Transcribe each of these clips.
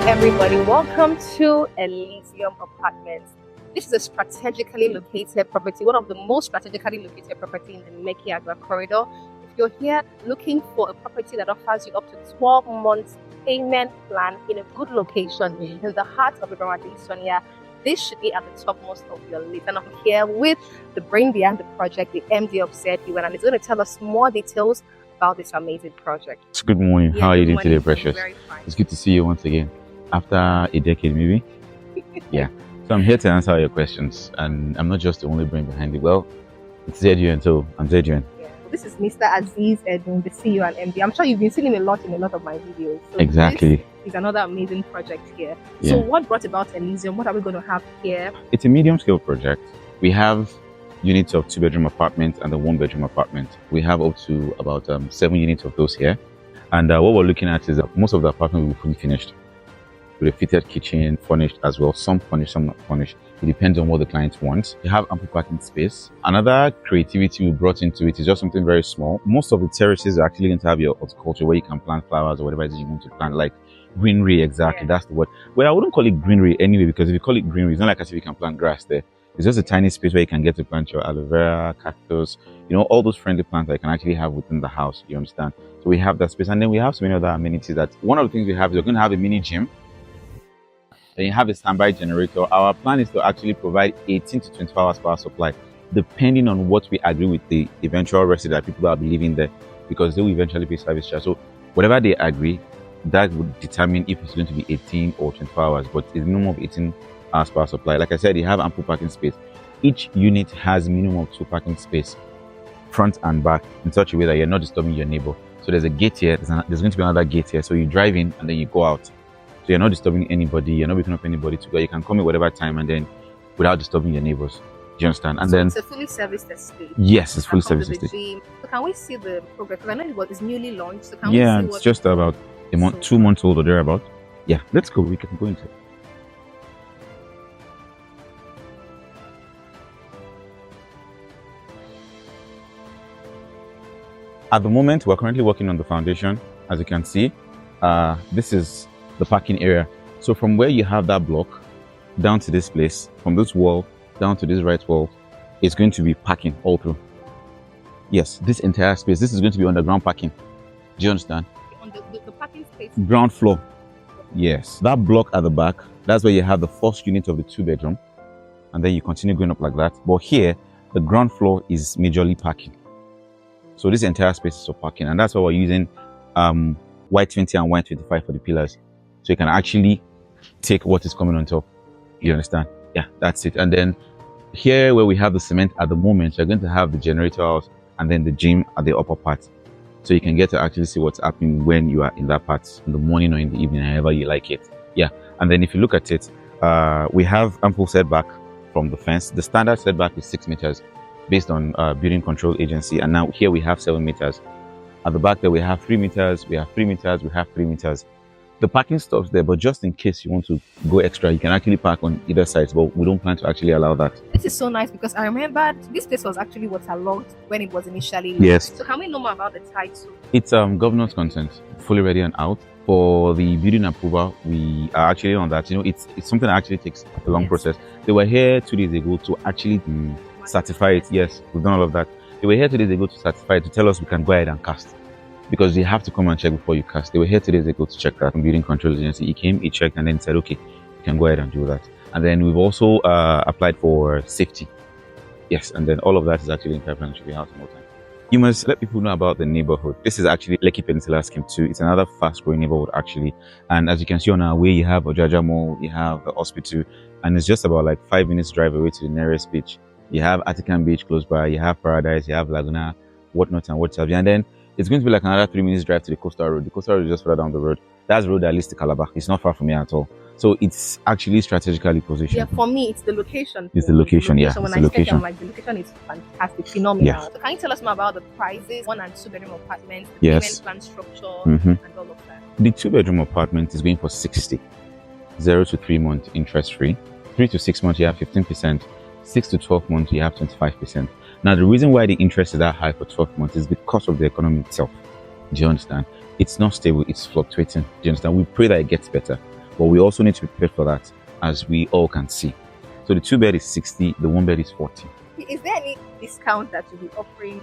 everybody, welcome to Elysium Apartments. This is a strategically located property, one of the most strategically located property in the Lekki-Ajah corridor. If you're here looking for a property that offers you up to 12 months payment plan in a good location in the heart of Adesanya, this should be at the topmost of your list. And I'm here with the brain behind the project, the MD of ZU, and he's going to tell us more details about this amazing project. Good morning. How are you doing today, Precious? Very fine. It's good to see you once again. After a decade, maybe. Yeah. So I'm here to answer your questions, and I'm not just the only brain behind it. Well, it's ZUN, so I'm ZUN. Yeah. This is Mr. Aziz Edun, the CEO and MD. I'm sure you've been seeing him a lot in a lot of my videos. So exactly. This is another amazing project here. Yeah. So what brought about Elysium? What are we going to have here? It's a medium-scale project. We have units of 2-bedroom apartments and a 1-bedroom apartment. We have up to about 7 units of those here. And what we're looking at is that most of the apartment will be fully finished, with a fitted kitchen, furnished as well. Some furnished, some not furnished. It depends on what the client wants. You have ample parking space. Another creativity we brought into it is just something very small. Most of the terraces are actually going to have your horticulture where you can plant flowers or whatever it is you want to plant, like greenery. Exactly, yeah. That's the word. Well, I wouldn't call it greenery anyway, because if you call it greenery, it's not like as if you can plant grass there. It's just a tiny space where you can get to plant your aloe vera, cactus, you know, all those friendly plants that you can actually have within the house. You understand? So we have that space, and then we have so many other amenities. That one of the things we have is we're going to have a mini gym. Then you have a standby generator. Our plan is to actually provide 18 to 24 hours power supply, depending on what we agree with the eventual resident, people that will be living there, because they will eventually pay service charge. So whatever they agree, that would determine if it's going to be 18 or 24 hours, but it's minimum of 18 hours power supply. Like I said, you have ample parking space. Each unit has minimum of 2 parking space, front and back, in such a way that you're not disturbing your neighbor. So there's a gate here, there's going to be another gate here. So you drive in and then you go out. So you're not disturbing anybody, you're not waking up anybody to go. You can come at whatever time and then without disturbing your neighbors. Do you understand? And so then it's a fully serviced estate. Yes, it's fully serviced estate. So can we see the progress? Because I know it's newly launched. So can yeah, we see it's just about a month, 2 months old or thereabout. Yeah, let's go. We can go into it. At the moment, we're currently working on the foundation. As you can see, this is the parking area. So from where you have that block down to this place, from this wall down to this right wall, it's going to be parking all through. Yes, this entire space, this is going to be underground parking. Do you understand? On the parking space? Ground floor. Yes. That block at the back, that's where you have the first unit of the 2-bedroom. And then you continue going up like that. But here, the ground floor is majorly parking. So this entire space is for parking, and that's why we're using Y20 and Y25 for the pillars. So you can actually take what is coming on top. You understand? Yeah, that's it. And then here where we have the cement at the moment, you're going to have the generator house and then the gym at the upper part. So you can get to actually see what's happening when you are in that part, in the morning or in the evening, however you like it. Yeah. And then if you look at it, we have ample setback from the fence. The standard setback is 6 meters. Based on building control agency, and now here we have 7 meters. At the back there we have 3 meters, we have 3 meters, we have 3 meters. The parking stops there, but just in case you want to go extra, you can actually park on either side, but we don't plan to actually allow that. This is so nice, because I remember this place was actually waterlogged when it was initially launched. Yes. So can we know more about the title? It's governor's consent, fully ready and out. For the building approval, we are actually on that. You know, it's something that actually takes a long process. They were here 2 days ago to actually certify it. Yes, we've done all of that. They were here 2 days ago to certify it, to tell us we can go ahead and cast, because you have to come and check before you cast. They were here 2 days ago to check that from building control agency. He came, he checked, and then said, okay, you can go ahead and do that. And then we've also applied for safety. Yes, and then all of that is actually in pipeline and should be out in more time. You must let people know about the neighborhood. This is actually Lekki Peninsula Scheme 2. It's another fast-growing neighborhood actually. And as you can see on our way, you have Ogombo Mall, you have the hospital, and it's just about like 5 minutes drive away to the nearest beach. You have Atikan Beach close by, you have Paradise, you have Laguna, whatnot and what have you. And then it's going to be like another 3 minutes drive to the coastal road. The coastal road is just further down the road. That's the road that leads to Calabar. It's not far from here at all. So it's actually strategically positioned. Yeah, for me, it's the location. It's the location, yeah. When it's the location. I'm like, the location is fantastic, phenomenal. Yeah. So can you tell us more about the prices, 1 and 2-bedroom apartments, the yes. payment plan structure, and all of that? The 2-bedroom apartment is going for 60, 0 to 3 months interest free. 3 to 6 months, you have 15%. 6 to 12 months, you have 25%. Now, the reason why the interest is that high for 12 months is because of the economy itself. Do you understand? It's not stable, it's fluctuating. Do you understand? We pray that it gets better. but we also need to be prepared for that, as we all can see. So the 2-bed is 60, the 1-bed is 40. Is there any discount that you'll be offering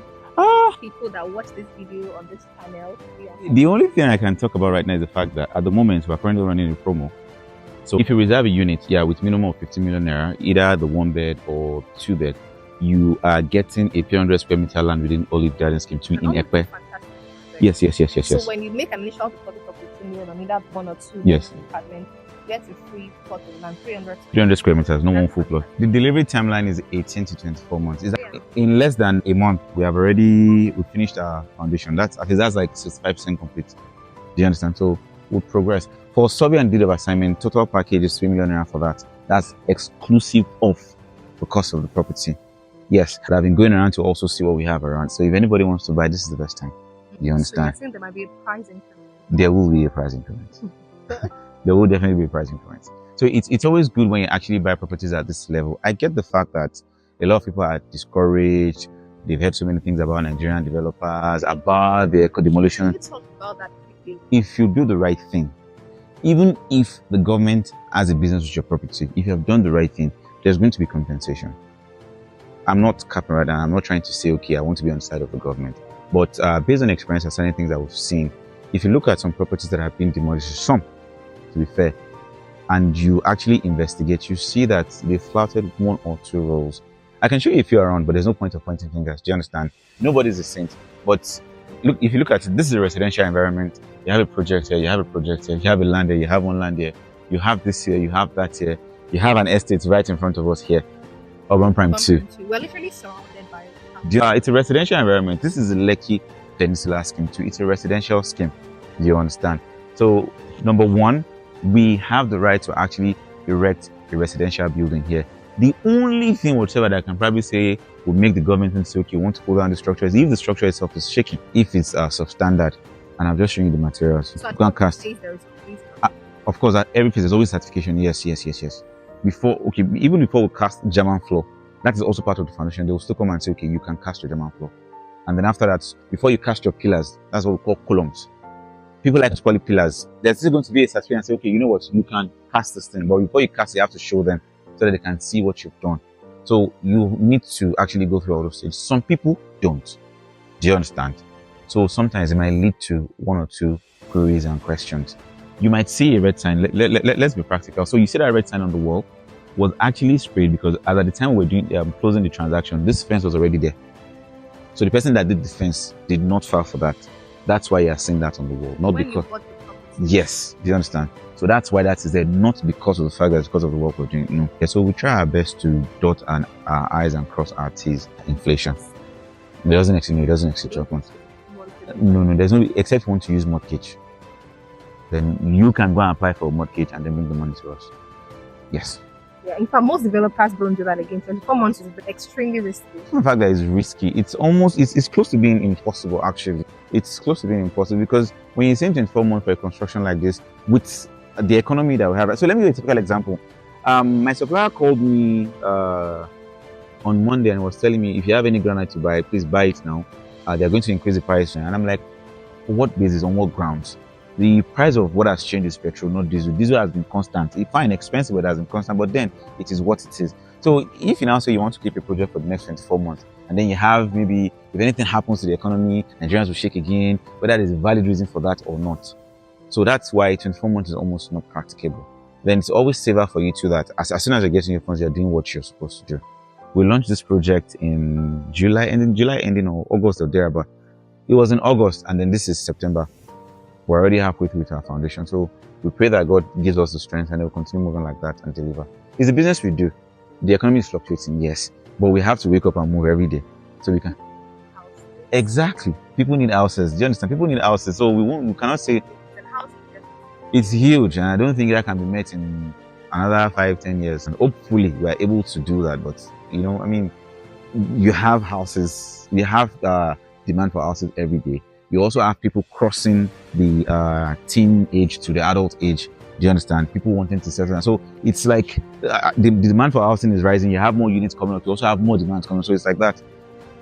people that watch this video on this channel? The only thing I can talk about right now is the fact that at the moment we're currently running a promo. So if you reserve a unit, with minimum of 50 million naira, either the 1-bed or 2-bed, you are getting a 300 square meter land within Lekki Gardens scheme 2 in Ekpe. Yes. So when you make an initial deposit of 15 million on either 1 or 2 apartments, you get a free plot of land, 300 square meters, no one full plot. The delivery timeline is 18 to 24 months. In less than a month, we finished our foundation. That's like 65% complete. Do you understand? So we'll progress. For survey and deed of assignment, total package is 3 million naira for that. That's exclusive of the cost of the property. Yes, but I've been going around to also see what we have around. So if anybody wants to buy, this is the best time. Do you understand? So you think there might be a price increment? There will be a price increment. There will definitely be a price increment. So it's always good when you actually buy properties at this level. I get the fact that a lot of people are discouraged. They've heard so many things about Nigerian developers, about the demolition. Can you talk about that quickly? If you do the right thing, even if the government has a business with your property, if you have done the right thing, there's going to be compensation. I'm not capping right now. I'm not trying to say, okay, I want to be on the side of the government. But based on experience and certain things that we've seen, if you look at some properties that have been demolished, some, to be fair, and you actually investigate, you see that they flouted 1 or 2 rules. I can show you a few around, but there's no point of pointing fingers. Do you understand? Nobody's a saint. But look, if you look at it, this is a residential environment. You have a project here, you have a project here, you have a land here, you have one land here, you have this here, you have that here, you have an estate right in front of us here. Urban Prime 2. We're literally surrounded by it's a residential environment. This is a Lekki Peninsula scheme too. It's a residential scheme. Do you understand? So, number 1, we have the right to actually erect a residential building here. The only thing whatsoever that I can probably say would make the government think, okay, you want to pull down the structure is if the structure itself is shaky, if it's substandard. And I've just shown you the materials. So you cast. Of course, at every place there's always certification. Yes. Even before we cast German floor, that is also part of the foundation. They will still come and say, okay, you can cast your German floor. And then after that, before you cast your pillars, that's what we call columns. People like to call it pillars. There's still going to be a certificate and say, okay, you know what, you can cast this thing. But before you cast, you have to show them so that they can see what you've done. So you need to actually go through all those things. Some people don't. Do you understand? So sometimes it might lead to 1 or 2 queries and questions. You might see a red sign. Let's be practical. So you see that red sign on the wall was actually sprayed because at the time we were doing closing the transaction, this fence was already there. So the person that did the fence did not file for that. That's why you are seeing that on the wall. Not because. Yes, do you understand? So that's why that is there, not because of the fact that it's because of the work we're doing. No. Yeah, so we try our best to dot our I's and cross our T's. Inflation. It doesn't exceed 12 months. No, there's no, except if you want to use mortgage. Then you can go and apply for a mortgage and then bring the money to us. Yes. Yeah, in fact, most developers don't do that again. 24 months is extremely risky. The fact that it's risky, it's close to being impossible, actually. It's close to being impossible because when you say 24 months for a construction like this, with the economy that we have. So let me give you a typical example. My supplier called me on Monday and was telling me, if you have any granite to buy, please buy it now. They're going to increase the price. And I'm like, for what basis, on what grounds? The price of what has changed is petrol, not diesel. Diesel has been constant. It's fine, expensive, but it has been constant. But then it is what it is. So if you now say you want to keep a project for the next 24 months, and then you have maybe, if anything happens to the economy, Nigerians will shake again, whether there's a valid reason for that or not. So that's why 24 months is almost not practicable. Then it's always safer for you to that as soon as you're getting your funds, you're doing what you're supposed to do. We launched this project in July ending or August or thereabout. It was in August, and then this is September. We're already halfway through with our foundation. So we pray that God gives us the strength and we'll continue moving like that and deliver. It's a business we do. The economy is fluctuating, yes, but we have to wake up and move every day so we can. Exactly. People need houses. Do you understand? People need houses. So we cannot say it's huge, and I don't think that can be met in another 5-10 years. And hopefully we are able to do that. But you have houses, you have demand for houses every day. You also have people crossing the teen age to the adult age. Do you understand? People wanting to settle. So it's like the demand for housing is rising. You have more units coming up. You also have more demands coming up. So it's like that.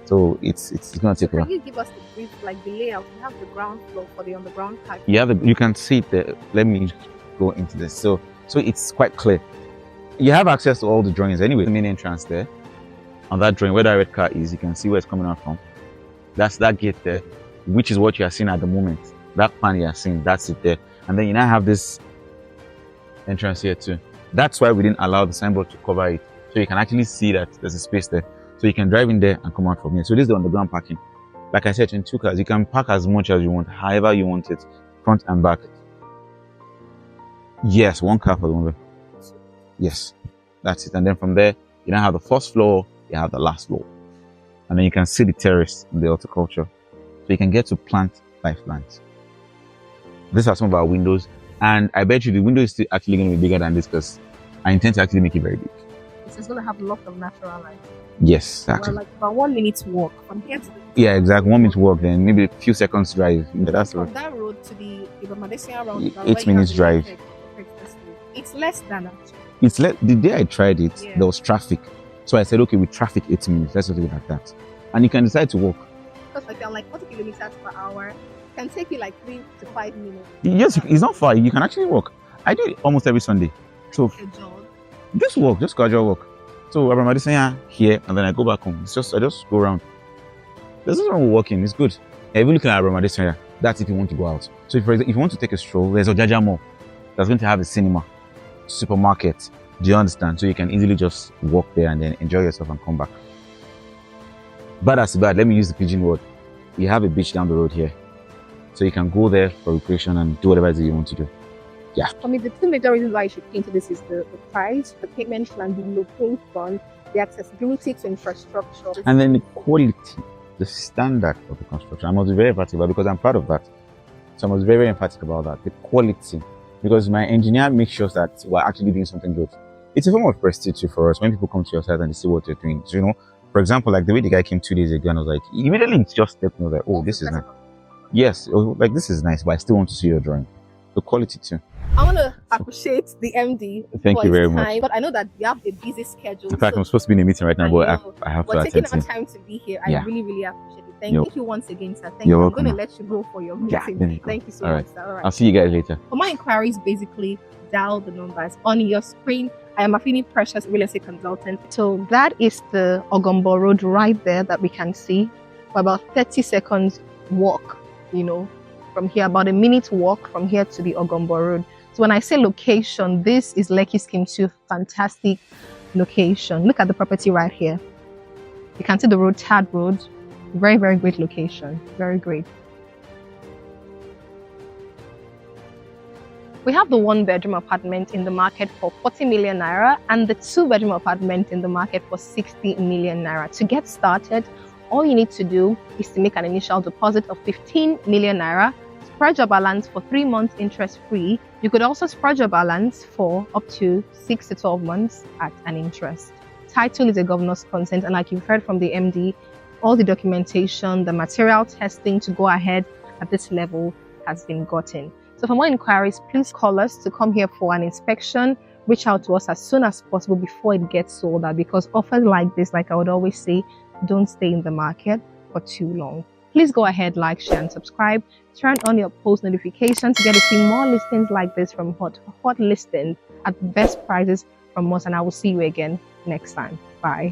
So it's going to take a while. Can you give us the brief, like the layout? You have the ground floor for the underground park. You can see it there. Let me go into this. So it's quite clear. You have access to all the drawings anyway. The main entrance there, on that drawing where that red car is, you can see where it's coming out from. That's that gate there, which is what you are seeing at the moment. That plan you are seeing, that's it there. And then you now have this entrance here too. That's why we didn't allow the signboard to cover it. So you can actually see that there's a space there. So you can drive in there and come out from here. So this is the underground parking. Like I said, in 2 cars, you can park as much as you want, however you want it, front and back. Yes, 1 car for the one. Yes, that's it. And then from there, you now have the first floor, you have the last floor. And then you can see the terrace and the horticulture. So you can get to plant life plants. These are some of our windows. And I bet you the window is still actually going to be bigger than this because I intend to actually make it very big. It's going to have lots of natural light. Yes, exactly. Well, like about 1 minute walk from here to the... Yeah, exactly. 1 minute walk, then maybe a few seconds drive. Yeah, that's from that road to the Adesanya road. 8 minutes drive. It's less than actually. It's less. The day I tried it, Yeah. there was traffic. So I said, okay, with traffic, 8 minutes. Let's just leave it at that. And you can decide to walk. Because like I'm like 40 kilometers per hour. It can take you like 3 to 5 minutes. Yes, it's not far. You can actually walk. I do it almost every Sunday. So A jog. just walk, just casual walk. So Adesanya here, and then I go back home. I just go around. There's nothing wrong with walking. It's good. If you look at Adesanya, that's if you want to go out. So if, for example, if you want to take a stroll, there's Ogombo Mall that's going to have a cinema, supermarket. Do you understand? So you can easily just walk there and then enjoy yourself and come back. Bad as bad, let me use the pigeon word. We have a beach down the road here. So you can go there for recreation and do whatever it is you want to do. Yeah. For me, the 2 major reasons why you should pay into this is the price, the payment plan, the location, the accessibility to infrastructure. And then the quality, the standard of the construction. I must be very emphatic about because I'm proud of that. So I must be very, very emphatic about that. The quality. Because my engineer makes sure that we're actually doing something good. It's a form of prestige for us when people come to your site and they see what you're doing. So, you know, for example, like the way the guy came 2 days ago and I was like, immediately it's just stepped me like, oh, this is nice. Yes, like this is nice, but I still want to see your drawing. The quality too. I want to appreciate the MD. Thank you very much. But I know that you have a busy schedule. In fact, I'm supposed to be in a meeting right now, but I have to attend. Taking our time to be here, I really, really appreciate it. Thank you once again, sir. Thank you. I'm going to let you go for your meeting. Thank you so much, sir. All right. I'll see you guys later. For my inquiries, basically, dial the numbers on your screen. I am Afini Precious Real Estate Consultant. So that is the Ogombo Road right there that we can see. For about 30 seconds walk, you know, from here, about a minute walk from here to the Ogombo Road. So when I say location, this is Lekki Scheme 2, fantastic location. Look at the property right here. You can see the road, Tad Road. Very, very great location. Very great. We have the 1-bedroom apartment in the market for 40 million naira and the 2-bedroom apartment in the market for 60 million naira. To get started, all you need to do is to make an initial deposit of 15 million naira, spread your balance for 3 months interest-free. You could also spread your balance for up to 6 to 12 months at an interest. Title is a governor's consent, and like you've heard from the MD, all the documentation, the material testing to go ahead at this level has been gotten. So for more inquiries, please call us to come here for an inspection. Reach out to us as soon as possible before it gets sold out, because offers like this, like I would always say, don't stay in the market for too long. Please go ahead, like, share, and subscribe. Turn on your post notifications to get to see more listings like this from hot listings at best prices from us, and I will see you again next time. Bye.